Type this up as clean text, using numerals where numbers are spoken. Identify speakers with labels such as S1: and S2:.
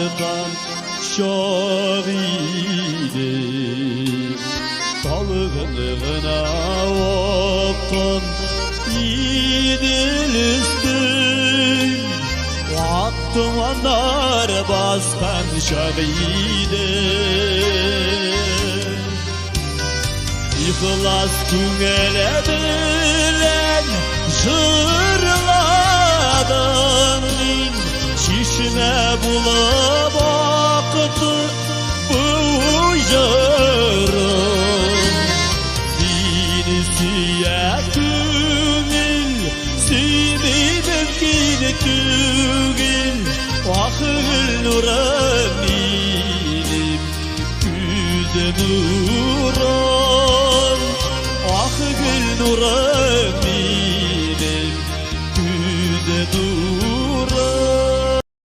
S1: Daldan şahidin dalgınlığına oktun idil üstün dumanlar baskan şahidin İhlas tüngele bilen jırladın Çişine bulup aktı bu jırın Seni siyetümil seni mümkün tügül Vakıl nuram ilim güze nuran Vakıl nuram ilim güze nuran